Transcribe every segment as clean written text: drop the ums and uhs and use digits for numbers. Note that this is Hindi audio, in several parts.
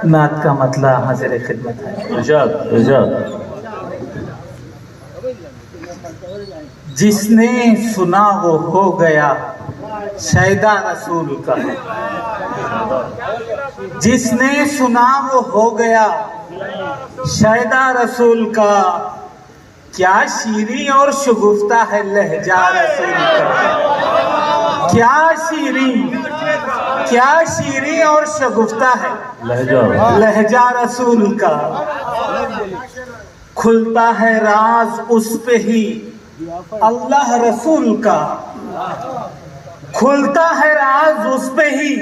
नात का मतला हाजिर खिदमत है। इरशाद इरशाद। जिसने सुना वो हो गया शैदा रसूल का, जिसने सुना वो हो गया शैदा रसूल का। क्या शीरी और शुगुफ्ता है लहजा रसूल का, क्या शीरी और शगुफ्ता है लहजा रसूल का। खुलता है राज उस पे ही अल्लाह रसूल का, खुलता है राज उस पे ही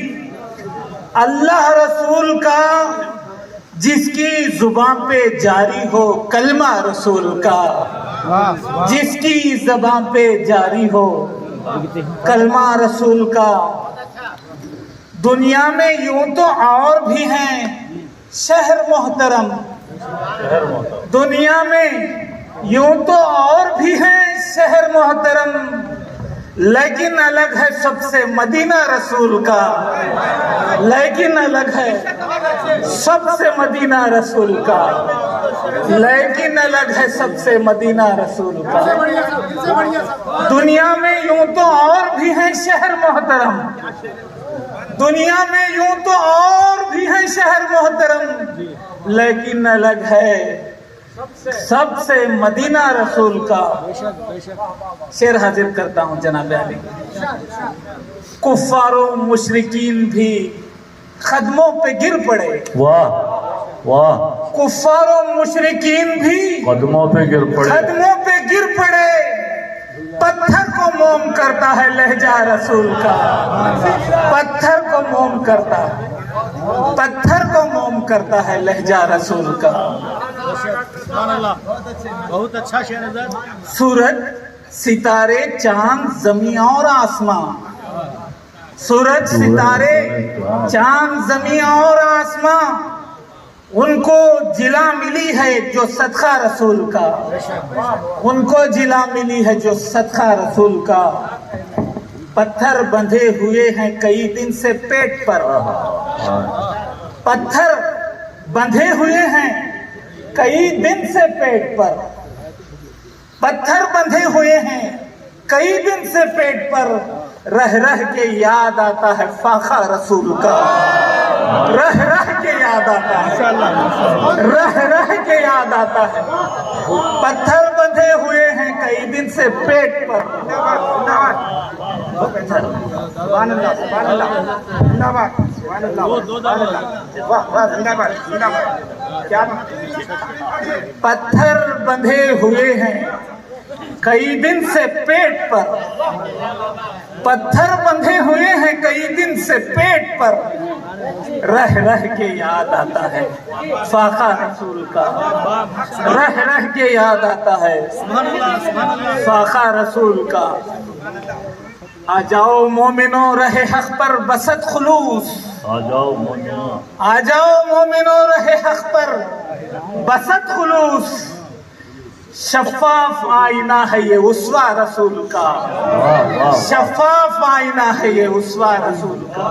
अल्लाह रसूल का। जिसकी जुबान पे जारी हो कलमा रसूल का, जिसकी जुबान पे जारी हो कलमा रसूल का। दुनिया में यूं तो और भी हैं शहर मोहतरम, दुनिया में यूं तो और भी हैं शहर मोहतरम, लेकिन अलग है सबसे मदीना रसूल का, लेकिन अलग है सबसे मदीना रसूल का, लेकिन अलग है सबसे मदीना रसूल का। दुनिया में यूं तो और भी हैं शहर मोहतरम, दुनिया में यूं तो और भी हैं शहर मोहतरम, लेकिन अलग है सबसे मदीना रसूल का। शेर हाजिर करता हूं जनाब अली। कुफ्फारों मुशरिकीन भी कदमों पे गिर पड़े, वाह वाह। कुफ्फारों मुशरिकीन भी कदमों पे गिर पड़े, कदमों पे गिर पड़े। पत्थर को मोम करता है लहजा रसूल का, पत्थर को मोम करता है, पत्थर को मोम करता है लहजा रसूल का। बहुत अच्छा शेर। सूरज सितारे चांद जमी और आसमां, सूरज सितारे चांद जमी और आसमां, उनको जिला मिली है जो सदका रसूल का, उनको जिला मिली है जो सदका रसूल का। पत्थर बंधे हुए हैं कई दिन से पेट पर, पत्थर बंधे हुए हैं कई दिन से पेट पर, पत्थर बंधे हुए हैं कई दिन से पेट पर। रह रह के याद आता है फाखा रसूल का, रह रह के याद आता है, रह रह के याद आता है। पत्थर बंधे हुए हैं कई दिन से पेट पर। पत्थर बंधे हुए हैं कई दिन से पेट पर, पत्थर बंधे हुए हैं कई दिन से पेट पर। रह रह के याद आता है फाखा रसूल का, रह रह के याद आता है फाखा रसूल का। आ जाओ मोमिनो रहे हक पर बसत खुलूस, आ जाओ मोमिनो, आ जाओ मोमिनो रहे हक पर बसत खुलूस। शफाफ आईना है ये उसवा रसूल का, शफाफ आईना है ये उसवा रसूल का।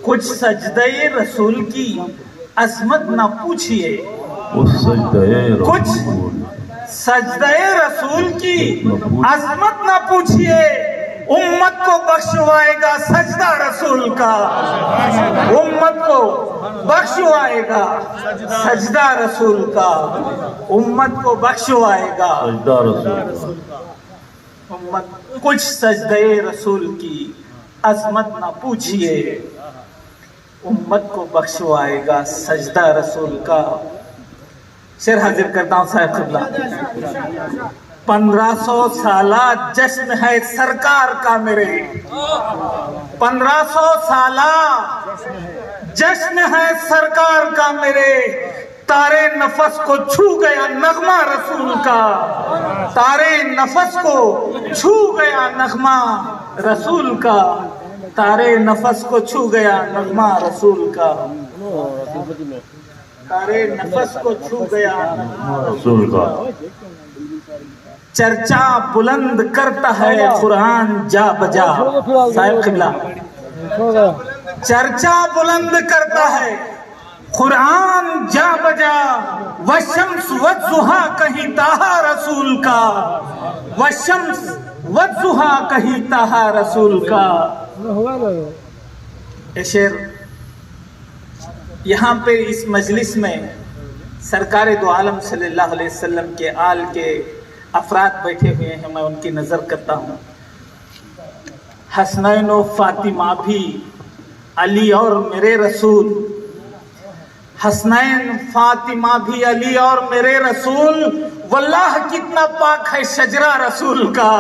कुछ सजदे रसूल की अजमत ना पूछिए, कुछ सजदे रसूल की अजमत ना पूछिए। उम्मत को बख्शवाएगा सजदा रसूल का, उम्मत को बख्शवाएगा सजदा रसूल का, उम्मत को बख्शवाएगा सजदा रसूल। उम्मत। कुछ सजदे रसूल की अजमत ना पूछिए, उम्मत को बख्शवाएगा सजदा रसूल का। शेर हाजिर करता हूँ साहिब क़िबला। 1500 साला जश्न है सरकार का मेरे, 1500 साला जश्न है सरकार का मेरे। तारे नफस को छू गया नगमा रसूल का, तारे नफस को छू गया नगमा रसूल का, तारे नफस को छू गया नगमा रसूल का, तारे नफस को छू गया रसूल का। चर्चा बुलंद करता है कुरान जा बजा। साहिब किबला, चर्चा बुलंद करता है कुरान जा बजा। वशम्स वज़ुहा कहीं ताहा रसूल का, वशम्स वज़ुहा कहीं ताहा रसूल का। ये शेर यहाँ पे इस मजलिस में सरकार दो आलम सल्लल्लाहु अलैहि वसल्लम के आल के अफराद बैठे हुए हैं, मैं उनकी नज़र करता हूँ। हसनैन और फातिमा भी अली और मेरे रसूल, हसनैन फातिमा भी अली और मेरे रसूल। वल्लाह कितना पाक है शजरा रसूल का,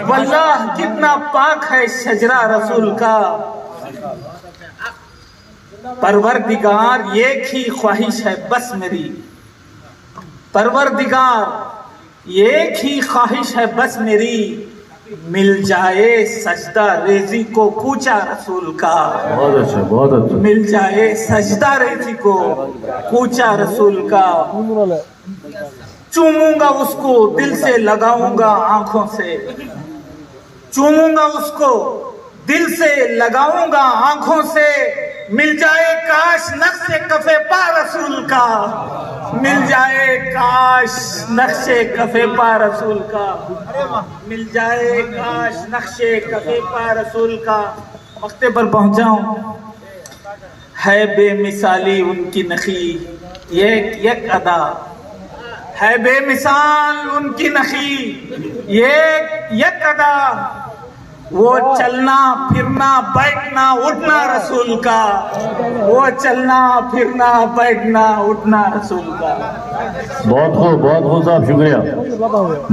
वल्लाह कितना पाक है शजरा रसूल का। परवरदिगार एक ही ख्वाहिश है बस मेरी, परवरदिगार एक ही ख्वाहिश है बस मेरी। मिल जाए सजदा रेजी को पूछा रसूल का, बहुत अच्छा, बहुत अच्छा। मिल जाए सजदा रेजी को पूछा रसूल का। चूमूंगा उसको दिल से लगाऊंगा आंखों से, चूमूंगा उसको दिल से लगाऊंगा आंखों से। मिल जाए काश नक्शे कफे पा रसूल का, मिल जाए काश नक्शे कफे पा रसूल का, मिल जाए काश नक्शे कफे पा रसूल का। मक्ते पर पहुंचाऊं है बेमिसाली उनकी नखी, एक एक अदा है बेमिसाल उनकी नखी, एक एक अदा। वो चलना फिरना बैठना उठना रसूल का, वो चलना फिरना बैठना उठना रसूल का। बहुत खूब साहब, शुक्रिया।